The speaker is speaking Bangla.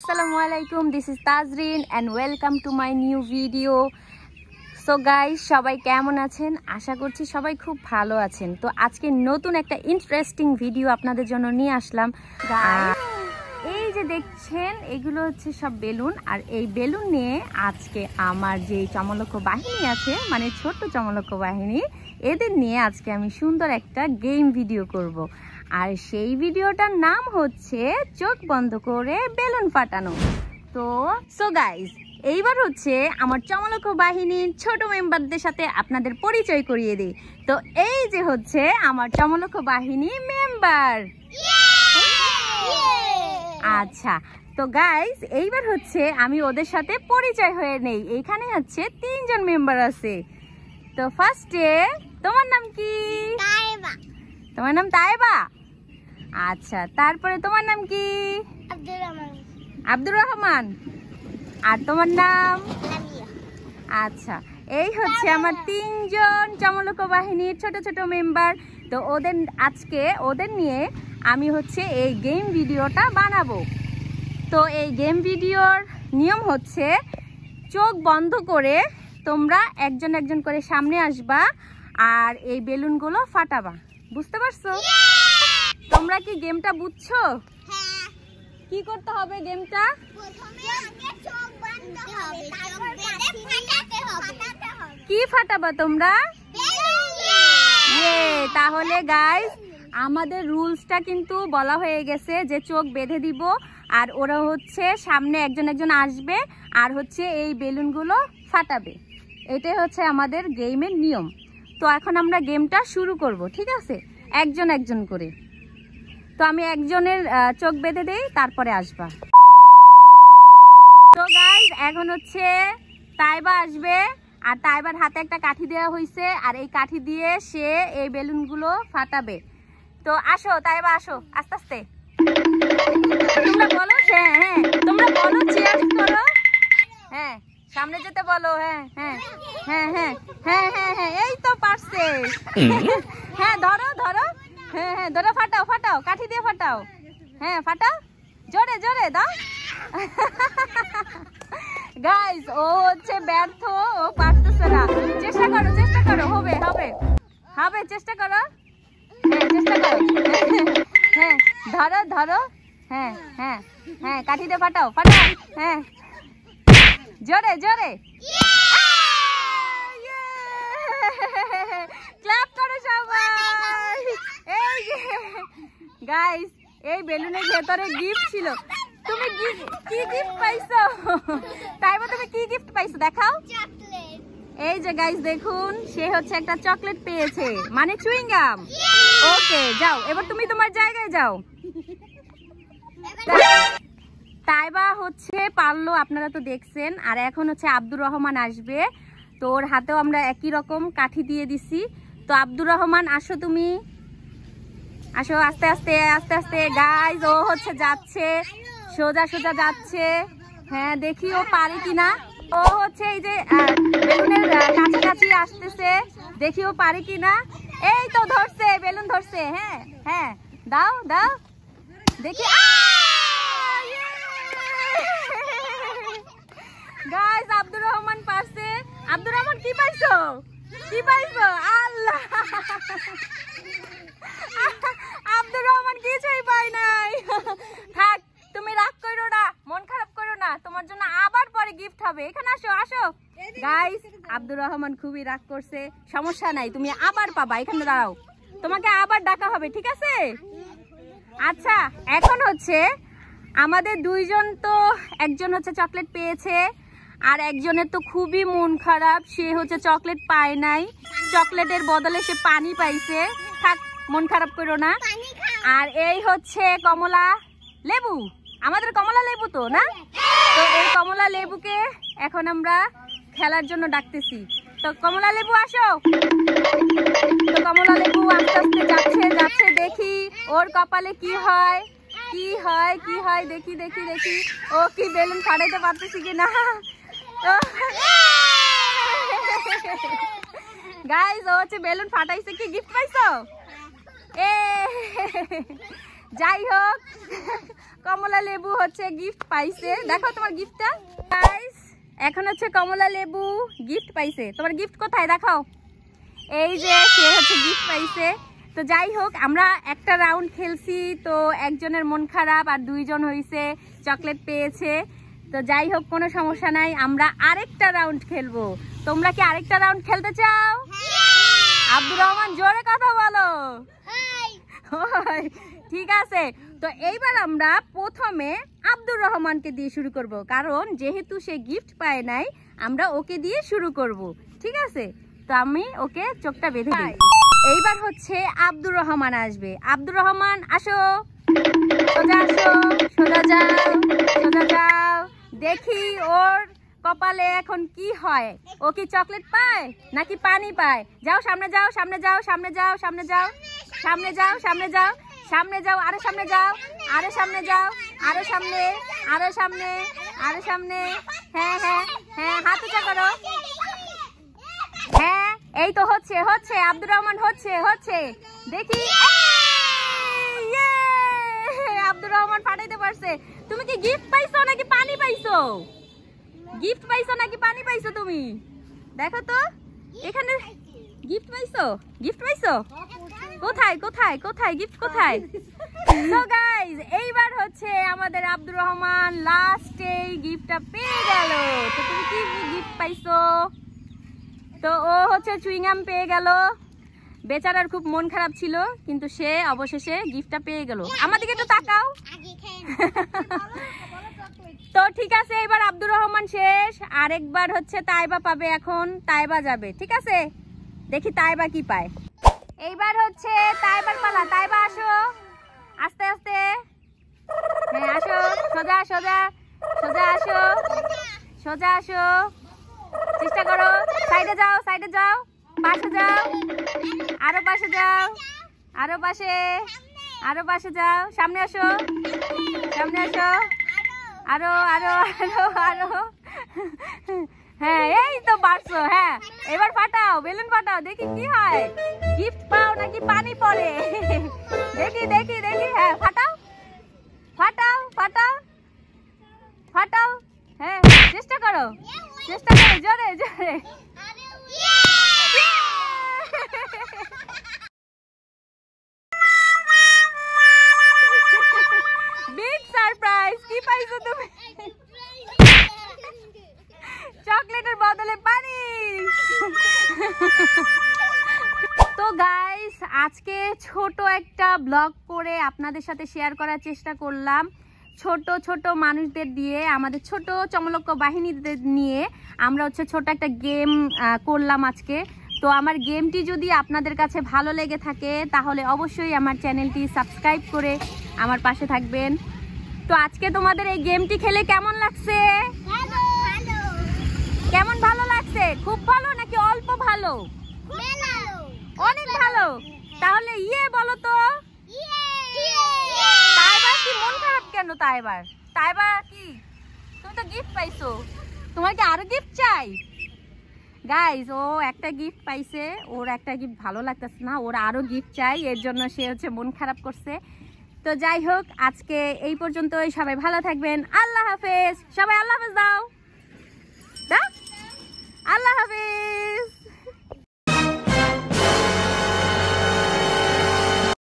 Assalamualaikum, this is Tazreen and welcome to my new video. So guys, সবাই কেমন আছেন? আশা করছি সবাই খুব ভালো আছেন। তো আজকে নতুন একটা ইন্টারেস্টিং ভিডিও আপনাদের জন্য নিয়ে আসলাম। এই যে দেখছেন এগুলো হচ্ছে সব বেলুন, আর এই বেলুন নিয়ে আজকে আমার যে চমলক্ষ বাহিনী আছে, মানে ছোট্ট চমলক্ষ বাহিনী, এদের নিয়ে আজকে আমি সুন্দর একটা গেম ভিডিও করব। আর সেই ভিডিওটার নাম হচ্ছে চোখ বন্ধ করে বেলুন ফাটানো। সো গাইজ, এইবার হচ্ছে আমার চমলক্ষ বাহিনীর ছোট মেম্বারদের সাথে আপনাদের পরিচয় করিয়ে দিই। তো এই যে হচ্ছে আমার চমলক্ষ বাহিনী মেম্বার। আচ্ছা, তো গাইজ এইবার হচ্ছে আমি ওদের সাথে পরিচয় হয়ে নেই। এইখানে হচ্ছে 3 জন মেম্বার আছে। তো ফার্স্টে তোমার নাম কি? তাইবা। তোমার নাম তাইবা? আচ্ছা, তারপরে তোমার নাম কি? আব্দুর রহমান। আব্দুর রহমান। আর তোমার নাম? আচ্ছা, এই হচ্ছে আমার 3 জন চমলক্ষ বাহিনীর ছোট ছোট মেম্বার। তো আজকে ওদের নিয়ে আমি হচ্ছে এই গেম ভিডিওটা বানাবো। তো এই গেম ভিডিওর নিয়ম হচ্ছে চোখ বন্ধ করে তোমরা একজন একজন করে সামনে আসবা আর এই বেলুনগুলো ফাটাবা। বুঝতে পারছো? তোমরা কি গেমটা বুঝছো? হ্যাঁ। কি করতে হবে গেমটা? প্রথমে আগে চোখ বন্ধ হবে, তারপর ফাটাতে হবে। কি ফাটাবা তোমরা? তাহলে গাইস, আমাদের রুলসটা কিন্তু বলা হয়ে গেছে যে চোখ বেঁধে দিব, আর ওরা হচ্ছে সামনে একজন একজন আসবে আর হচ্ছে এই বেলুনগুলো ফাটাবে। এটাই হচ্ছে আমাদের গেমের নিয়ম। তো এখন আমরা গেমটা শুরু করব, ঠিক আছে? একজন একজন করে। তো আমি একজনের চোখ বেঁধে দেই, তারপরে আসবা। তো গাইস, এখন হচ্ছে তাইবা আসবে, আর তাইবার হাতে একটা কাঠি দেওয়া হয়েছে, আর এই কাঠি দিয়ে সে এই বেলুনগুলো ফাটাবে। তো আসো তাইবা, আসো আস্তে আস্তে। তোমরা বলো, হ্যাঁ হ্যাঁ, তোমরা বলো, চিয়ার্স করো। হ্যাঁ, সামনে যেতে বলো। হ্যাঁ হ্যাঁ হ্যাঁ হ্যাঁ হ্যাঁ হ্যাঁ হ্যাঁ, এই তো পারছে। হ্যাঁ, ধরো ধরো, হ্যাঁ হ্যাঁ ধরো, ফাটাও ফাটাও, কাঠি দিয়ে ফাটাও। হ্যাঁ ফাটাও, জোরে জোরে দাও। গাইস, ও হচ্ছে ব্যর্থ, ও পারতেছে না। চেষ্টা করো, চেষ্টা করো, হবে হবে হবে, চেষ্টা করো। হ্যাঁ, চেষ্টা করো। হ্যাঁ, ধরো ধরো, হ্যাঁ হ্যাঁ হ্যাঁ, কাঠি দিয়ে ফাটাও ফাটাও। হ্যাঁ, জোরে জোরে। ক্ল্যাপ করো সবাই। এই গাইস, এই বেলুনের ভেতরে গিফট ছিল। তুমি কি গিফট পাইছো? তাইবা, তুমি কি গিফট পাইছো দেখাও। এই যে গাইস দেখুন, সে হচ্ছে একটা চকলেট পেয়েছে, মানে চুইং গাম। ওকে, যাও এবার তুমি তোমার জায়গায় যাও। তাইবা হচ্ছে পারলো, আপনারা তো দেখছেন। আর এখন হচ্ছে আব্দুর রহমান আসবে। তো ওর হাতেও আমরা একই রকম কাঠি দিয়ে দিছি। তো আব্দুর রহমান, আসো তুমি, আসো আস্তে আস্তে আস্তে আস্তে। গাইস, ও হচ্ছে যাচ্ছে, সোজা সোজা যাচ্ছে। হ্যাঁ, দেখি ও পারে কিনা। ও হচ্ছে এই যে বেলুনের কাছাকাছি আসতেছে, দেখি ও পারে কিনা। এই তো ধরছে, বেলুন ধরছে। হ্যাঁ হ্যাঁ, দাও দাও দেখি। গাইস, আব্দুর রহমান পারছে। আব্দুর রহমান, কি পাইছো? কি পাইছো? আল্লাহ, আব্দুর রহমান কিছুই পাই নাই। থাক, তুমি রাগ করো না, মন খারাপ করো না, তোমার জন্য আবার পরে গিফট হবে। এখানে আসো আসো। গাইস, আব্দুর রহমান খুবই রাগ করছে। সমস্যা নাই, তুমি আবার পাবা। এখানে দাঁড়াও, তোমাকে আবার ডাকা হবে, ঠিক আছে? আচ্ছা, এখন হচ্ছে আমাদের 2 জন, তো একজন হচ্ছে চকলেট পেয়েছে, আর একজনের তো খুবই মন খারাপ, সে হচ্ছে চকলেট পায় নাই, চকলেটের বদলে সে পানি পাইছে। থাক, মন খারাপ করো না। আর এই হচ্ছে কমলা লেবু, আমাদের কমলা লেবু তো না? তো এই কমলা লেবুকে এখন আমরা খেলার জন্য ডাকতেছি। তো কমলা লেবু আসো। তো কমলা লেবু আস্তে আস্তে যাচ্ছে যাচ্ছে, দেখি ওর কপালে কি হয় কি হয় কি হয়, দেখি দেখি দেখি ও কি বেলুন ফাটাইতে পারতেছি কিনা। গাইস, ও হচ্ছে বেলুন ফাটাইছে। কি গিফট পাইছো? যাই হোক, কমলা লেবু হচ্ছে গিফট পাইছে। দেখো তোমার গিফটটা গাইস, এখন হচ্ছে কমলা লেবু গিফট পাইছে। তোমার গিফট কোথায় দেখাও? এই যে সে হচ্ছে গিফট পাইছে। তো যাই হোক, আমরা একটা রাউন্ড খেলছি, তো একজনের মন খারাপ আর দুইজন হইছে চকলেট পেয়েছে। তো যাই হোক, কোনো সমস্যা নাই, আমরা আরেকটা রাউন্ড খেলবো। তোমরা কি আরেকটা রাউন্ড খেলতে চাও? আব্দুর রহমান জোরে কথা বলো। ঠিক আছে, তো এইবার আমরা প্রথমে আব্দুর রহমানকে দিয়ে শুরু করব, কারণ যেহেতু সে গিফট পায় নাই আমরা ওকে দিয়ে শুরু করব। ঠিক আছে, তো আমি ওকে চোখটা বেঁধে দিই। এইবার হচ্ছে আব্দুর রহমান আসবে। আব্দুর রহমান আসো, সোজা আসো, সোজা যাও, সোজা যাও। দেখি ওর কপালে এখন কি হয়। ও কি চকলেট পায় নাকি পানি পায়? যাও সামনে যাও, সামনে যাও, সামনে যাও, সামনে যাও, সামনে যাও, সামনে যাও, সামনে যাও, আরো সামনে যাও, আরো সামনে যাও, আরো সামনে, আরো সামনে, আরো সামনে। হ্যাঁ হ্যাঁ হ্যাঁ, হাত উঁচা করো। হ্যাঁ, এই তো হচ্ছে হচ্ছে, আব্দুর রহমান হচ্ছে হচ্ছে। দেখি, আব্দুর রহমান ফাটাইতে পারছে। তুমি কি গিফট পাইছো নাকি পানি পাইছো? গিফট পাইছো নাকি পানি পাইছো? তুমি দেখো তো, এখানে গিফট পাইছো, গিফট পাইছো। কোথায় কোথায় কোথায় গিফট কোথায়? তো গাইস, এইবার হচ্ছে আমাদের আব্দুর রহমান লাস্টে গিফটটা পেয়ে গেল। তো তুমি কি গিফট পাইছো? তো ও হচ্ছে চুইংগাম পেয়ে গেল। বেচারার খুব মন খারাপ ছিল, কিন্তু সে অবশেষে গিফটটা পেয়ে গেল। আমার দিকে তো তাকাও। তো ঠিক আছে, এবার আব্দুর রহমান শেষ। আরেকবার হচ্ছে তাইবা পাবে, এখন তাইবা যাবে। ঠিক আছে, দেখি তাইবা কি পায়। এইবার হচ্ছে তাইবার পালা। তাইবা আসো, আস্তে আস্তে। হ্যাঁ আসো, সোজা সোজা সোজা আসো, সোজা আসো, চেষ্টা করো। সাইডে যাও, সাইডে যাও, পাশে যাও, আরো পাশে যাও, আরো পাশে, আরো পাশে যাও, সামনে আসো, সামনে আসো, আরো আরো আরো আরো। হ্যাঁ, এই তো পারছো। হ্যাঁ, এবার ফাটাও, বেলুন ফাটাও, দেখি কি হয়। গিফট পাও নাকি পানি পড়ে? দেখি দেখি দেখি। হ্যাঁ, ফাটাও ফাটাও ফাটাও ফাটাও। হ্যাঁ, চেষ্টা করো, চেষ্টা করো, জোরে জোরে। Big surprise! কি পাইছো তুমি? চকলেটের বদলে পানি। তো গাইস, আজকে ছোট একটা ব্লগ করে আপনাদের সাথে শেয়ার করার চেষ্টা করলাম। ছোট ছোট মানুষদের দিয়ে, আমাদের ছোট চমলক্য বাহিনীদের নিয়ে আমরা হচ্ছে ছোট একটা গেম করলাম আজকে। তো আমার গেমটি যদি আপনাদের কাছে ভালো লেগে থাকে তাহলে অবশ্যই আমার চ্যানেলটি সাবস্ক্রাইব করে আমার পাশে থাকবেন। তো আজকে তোমাদের এই গেমটি খেলে কেমন লাগছে? কেমন ভালো লাগছে? খুব ভালো নাকি অল্প ভালো? অনেক ভালো। তাহলে ইয়ে বলো তো। তাইবা কি মন খারাপ কেন? তাইবার, তাইবা কি, তুমি তো গিফট পাইছো, তোমার কি আরো গিফট চাই? গাইজ, ও একটা গিফট পাইছে, ওর একটা গিফট ভালো লাগতেছে না, ওর আরো গিফট চাই, এর জন্য সে হচ্ছে মন খারাপ করছে। তো যাই হোক, আজকে এই পর্যন্তই। সবাই ভালো থাকবেন। আল্লাহ হাফেজ। সবাই আল্লাহ হাফেজ দাও, আল্লাহ হাফেজ।